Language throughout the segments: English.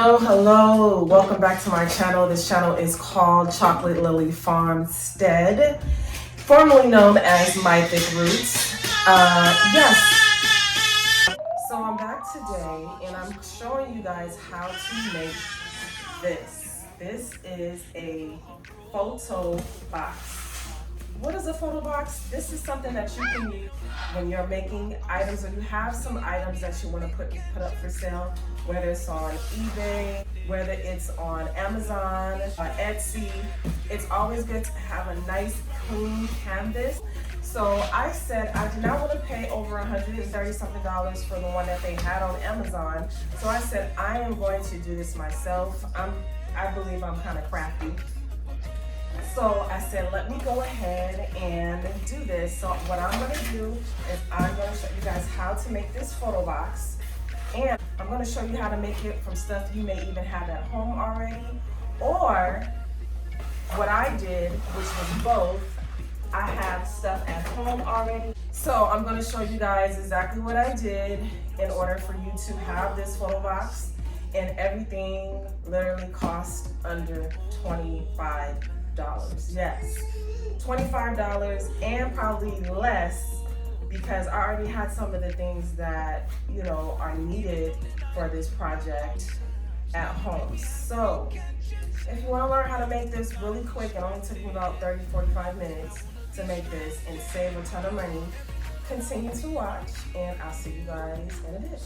Hello, welcome back to my channel. This channel is called Chocolate Lily Farmstead, formerly known as My Thick Roots. Yes, so I'm back today and I'm showing you guys how to make this. This is a photo box. What is a photo box? This is something that you can use when you're making items or you have some items that you want to put up for sale, whether it's on eBay, whether it's on Amazon, Etsy. It's always good to have a nice clean canvas. So I said I did not want to pay over $130 something for the one that they had on Amazon. So I said I am going to do this myself. I believe I'm kind of crafty. So I said, let me go ahead and do this. So what I'm going to do is I'm going to show you guys how to make this photo box. And I'm going to show you how to make it from stuff you may even have at home already. Or what I did, which was both, I have stuff at home already. So I'm going to show you guys exactly what I did in order for you to have this photo box. And everything literally cost under $25. Yes, $25 and probably less because I already had some of the things that are needed for this project at home. So if you want to learn how to make this really quick, it only took me about 30-45 minutes to make this and save a ton of money. Continue to watch and I'll see you guys in a bit.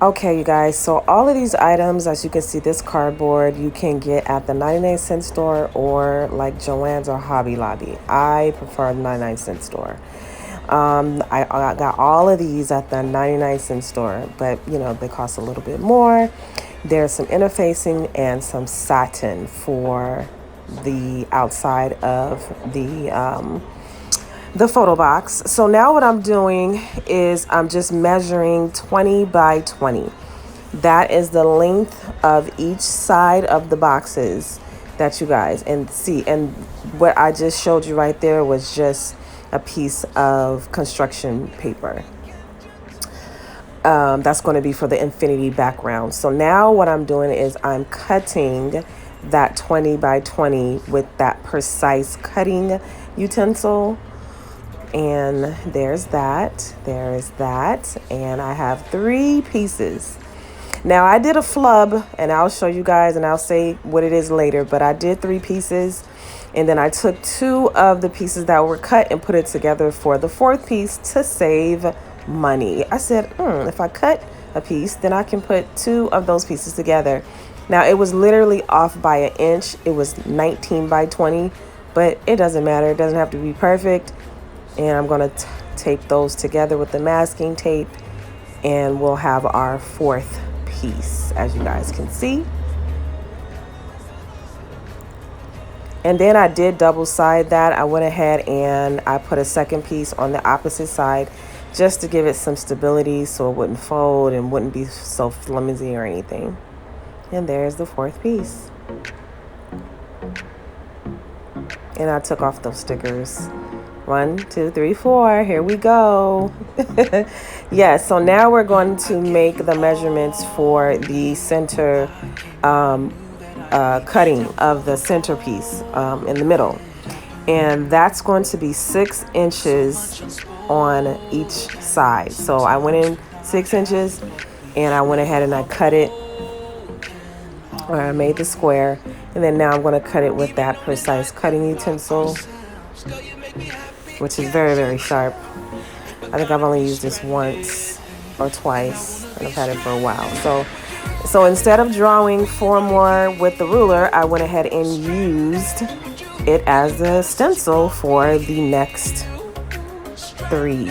Okay, you guys, so all of these items, as you can see, this cardboard you can get at the 99-cent store or like Joann's or Hobby Lobby. I prefer the 99-cent store. I got all of these at the 99-cent store, but they cost a little bit more. There's some interfacing and some satin for the outside of the photo box. So now what I'm doing is I'm just measuring 20 by 20. That is the length of each side of the boxes that you guys and see. And what I just showed you right there was just a piece of construction paper. That's going to be for the infinity background. So now what I'm doing is I'm cutting that 20 by 20 with that precise cutting utensil. And there's that, there is that, and I have 3 pieces. Now I did a flub, and I'll show you guys, and I'll say what it is later, but I did 3 pieces, and then I took 2 of the pieces that were cut and put it together for the 4th piece to save money. I said, if I cut a piece, then I can put 2 of those pieces together. Now it was literally off by an inch. It was 19 by 20, but it doesn't matter. It doesn't have to be perfect. And I'm going to tape those together with the masking tape, and we'll have our 4th piece, as you guys can see. And then I did double side that. I went ahead and I put a 2nd piece on the opposite side just to give it some stability so it wouldn't fold and wouldn't be so flimsy or anything. And there's the 4th piece. And I took off those stickers. 1, 2, 3, 4. Here we go. Yes, so now we're going to make the measurements for the center cutting of the centerpiece in the middle. And that's going to be 6 inches on each side. So I went in 6 inches and I went ahead and I cut it. Or I made the square. And then now I'm going to cut it with that precise cutting utensil, which is very, very sharp. I think I've only used this once or twice, and I've had it for a while. So instead of drawing 4 more with the ruler, I went ahead and used it as a stencil for the next 3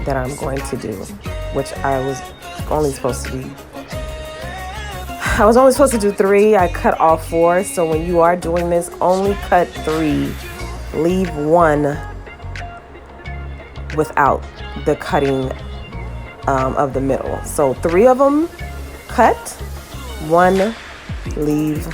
that I'm going to do, which I was only supposed to do 3. I cut all 4. So when you are doing this, only cut 3. Leave 1 without the cutting of the middle. So 3 of them cut, 1 leave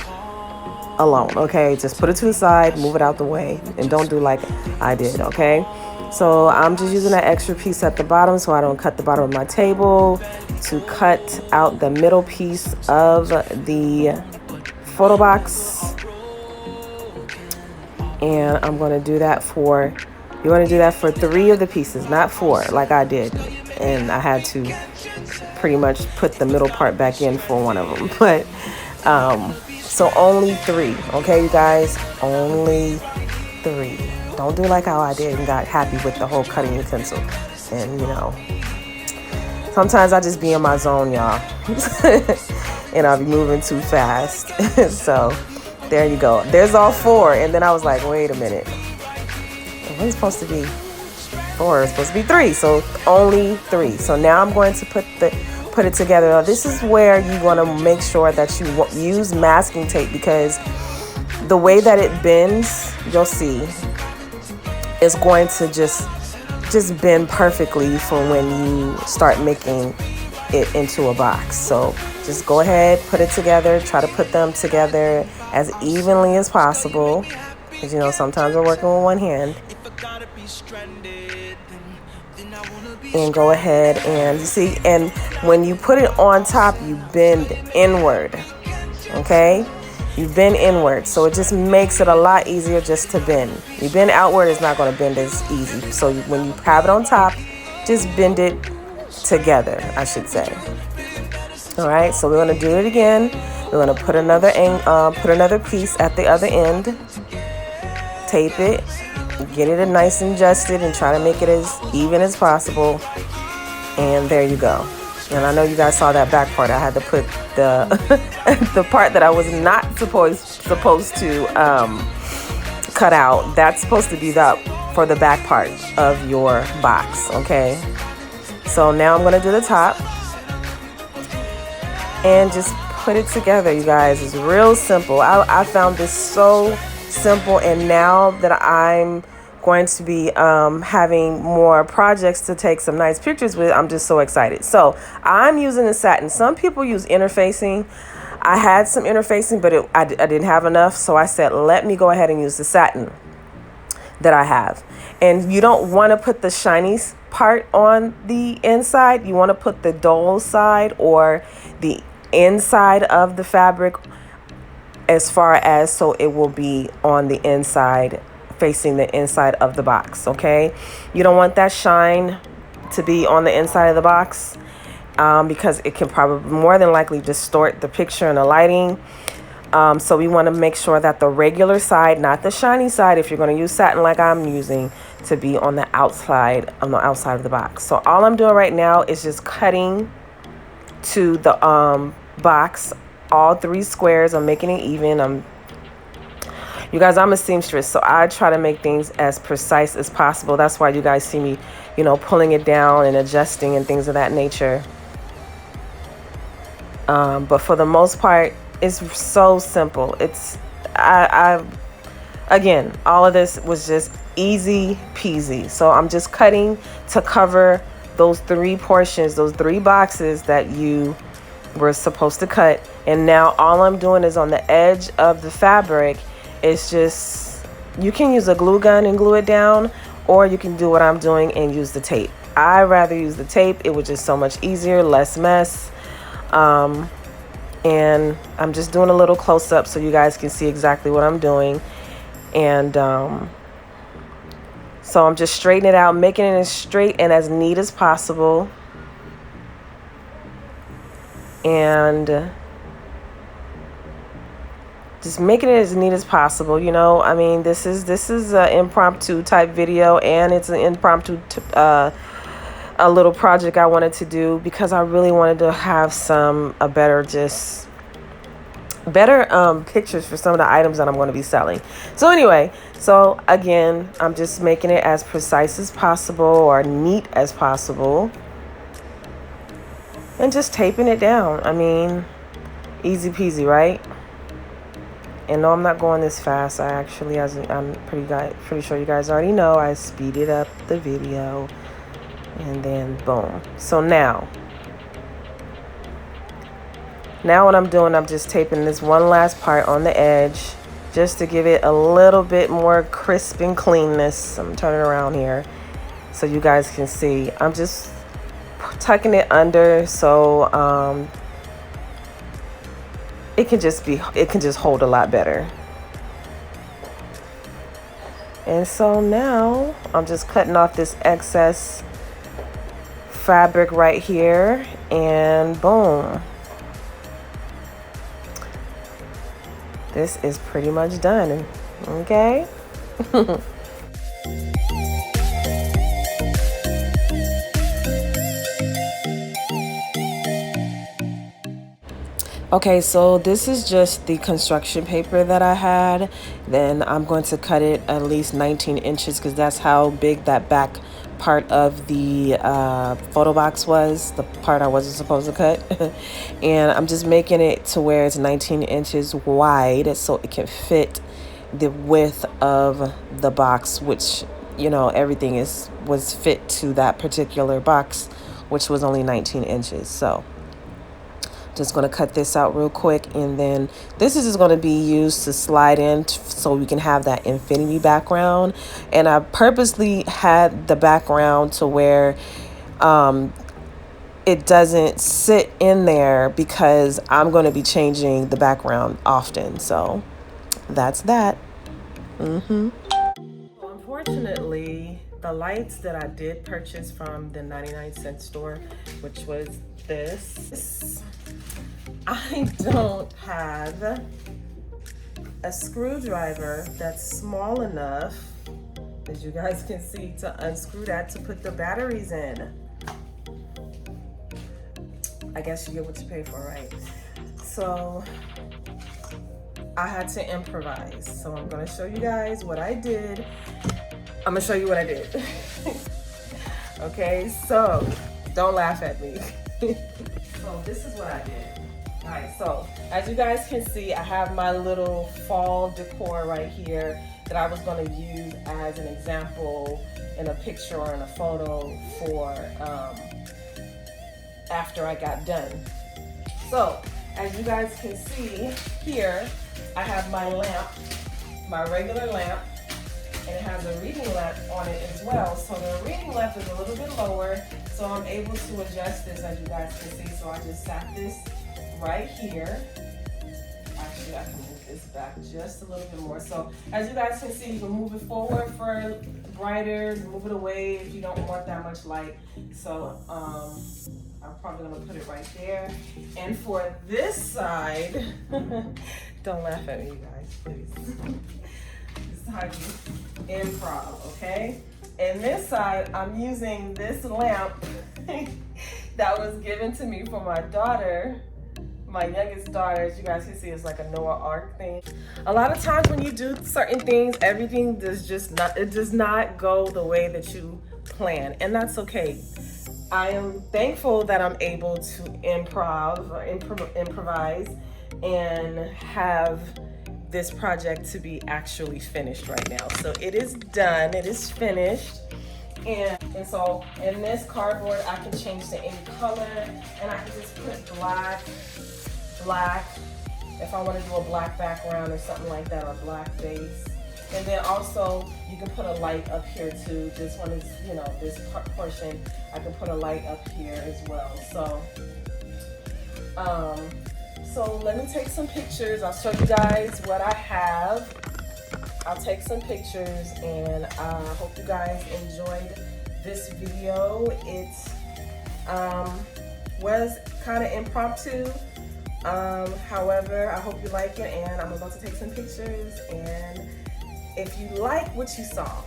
alone. Okay, just put it to the side, move it out the way, and don't do like I did. Okay, So I'm just using that extra piece at the bottom so I don't cut the bottom of my table to cut out the middle piece of the photo box. And I'm going to do that for, you want to do that for 3 of the pieces, not 4 like I did. And I had to pretty much put the middle part back in for one of them. But so only 3, okay, you guys, only 3. Don't do like how I did and got happy with the whole cutting utensil. And you know, sometimes I just be in my zone, y'all. And I'll be moving too fast. So there you go. There's all 4. And then I was like, wait a minute. It was supposed to be 4. It's supposed to be 3. So only 3. So now I'm going to put it together. Now, this is where you want to make sure that you use masking tape, because the way that it bends, you'll see, is going to just bend perfectly for when you start making it into a box. So just go ahead, put it together, try to put them together as evenly as possible, because you know sometimes we're working with one hand. And go ahead and you see, and when you put it on top, you bend inward, okay? You bend inward, so it just makes it a lot easier just to bend. You bend outward, it's not going to bend as easy. So when you have it on top, just bend it together, I should say. All right, so we're going to do it again. We're going to put another piece at the other end, tape it, get it nice and adjusted, and try to make it as even as possible. And there you go. And I know you guys saw that back part. I had to put the the part that I was not supposed to cut out. That's supposed to be for the back part of your box, okay? So now I'm gonna do the top and just put it together, you guys. It's real simple. I found this so simple, and now that I'm going to be having more projects to take some nice pictures with, I'm just so excited. So I'm using the satin. Some people use interfacing. I had some interfacing, but I didn't have enough, so I said let me go ahead and use the satin that I have. And you don't want to put the shiny part on the inside. You want to put the dull side or the inside of the fabric, as far as so it will be on the inside, facing the inside of the box, okay? You don't want that shine to be on the inside of the box because it can probably more than likely distort the picture and the lighting. So we want to make sure that the regular side, not the shiny side, if you're going to use satin like I'm using, to be on the outside of the box. So all I'm doing right now is just cutting to the box, all 3 squares. I'm making it even. You guys, I'm a seamstress, so I try to make things as precise as possible. That's why you guys see me, you know, pulling it down and adjusting and things of that nature. But for the most part, it's so simple. Again, all of this was just easy peasy. So I'm just cutting to cover those 3 portions, those 3 boxes that you were supposed to cut. And now all I'm doing is on the edge of the fabric. It's just, you can use a glue gun and glue it down, or you can do what I'm doing and use the tape. I rather use the tape. It was just so much easier, less mess. And I'm just doing a little close up so you guys can see exactly what I'm doing. And so I'm just straightening it out, making it as straight and as neat as possible. And just making it as neat as possible. You know, I mean, this is an impromptu type video, and it's an impromptu a little project I wanted to do because I really wanted to have better pictures for some of the items that I'm going to be selling. So anyway, so again, I'm just making it as precise as possible or neat as possible, and just taping it down. I mean, easy peasy, right? And no, I'm not going this fast. I'm pretty sure you guys already know I speeded up the video, and then boom. So now what I'm doing, I'm just taping this one last part on the edge just to give it a little bit more crisp and cleanness. I'm turning around here, so you guys can see. I'm just tucking it under so it can just hold a lot better. And so now I'm just cutting off this excess fabric right here, and boom. This is pretty much done, okay? Okay, so this is just the construction paper that I had. Then I'm going to cut it at least 19 inches because that's how big that back part of the photo box was, the part I wasn't supposed to cut. And I'm just making it to where it's 19 inches wide so it can fit the width of the box, which, you know, everything was fit to that particular box, which was only 19 inches. So just going to cut this out real quick, and then this is just going to be used to slide in so we can have that infinity background. And I purposely had the background to where it doesn't sit in there because I'm going to be changing the background often. So that's that. Unfortunately, the lights that I did purchase from the 99-cent store, which was this, I don't have a screwdriver that's small enough, as you guys can see, to unscrew that to put the batteries in. I guess you get what you pay for, right? So I had to improvise. So I'm gonna show you guys what I did. I'm gonna show you what I did. Okay, so don't laugh at me. So this is what I did. All right, so as you guys can see, I have my little fall decor right here that I was going to use as an example in a picture or in a photo for after I got done. So as you guys can see here, I have my lamp, my regular lamp, and it has a reading lamp on it as well. So the reading lamp is a little bit lower, so I'm able to adjust this, as you guys can see. So I just sat this right here. Actually, I can move this back just a little bit more. So as you guys can see, you can move it forward for brighter, move it away if you don't want that much light. So I'm probably gonna put it right there. And for this side, don't laugh at me, you guys, please. This is how you improv, okay? And this side, I'm using this lamp that was given to me for my daughter, my youngest daughter. As you guys can see, it's like a Noah Ark thing. A lot of times when you do certain things, everything does not go the way that you plan, and that's okay. I am thankful that I'm able to improvise and have this project to be actually finished right now. So it is done, it is finished. And so in this cardboard, I can change to any color, and I can just put black, if I want to do a black background or something like that, or black base. And then also you can put a light up here too. This one is, you know, this portion, I can put a light up here as well. So let me take some pictures. I'll show you guys what I have. I'll take some pictures, and I hope you guys enjoyed this video. It was kind of impromptu. However, I hope you like it, and I'm about to take some pictures. And if you like what you saw,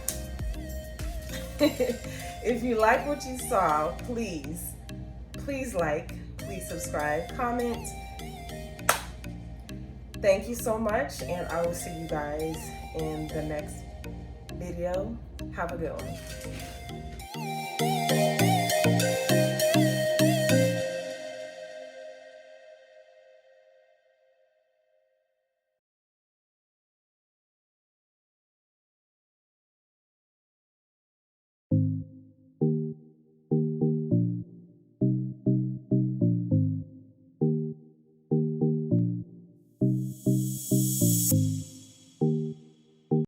if you like what you saw, please like, please subscribe, comment. Thank you so much, and I will see you guys in the next video. Have a good one.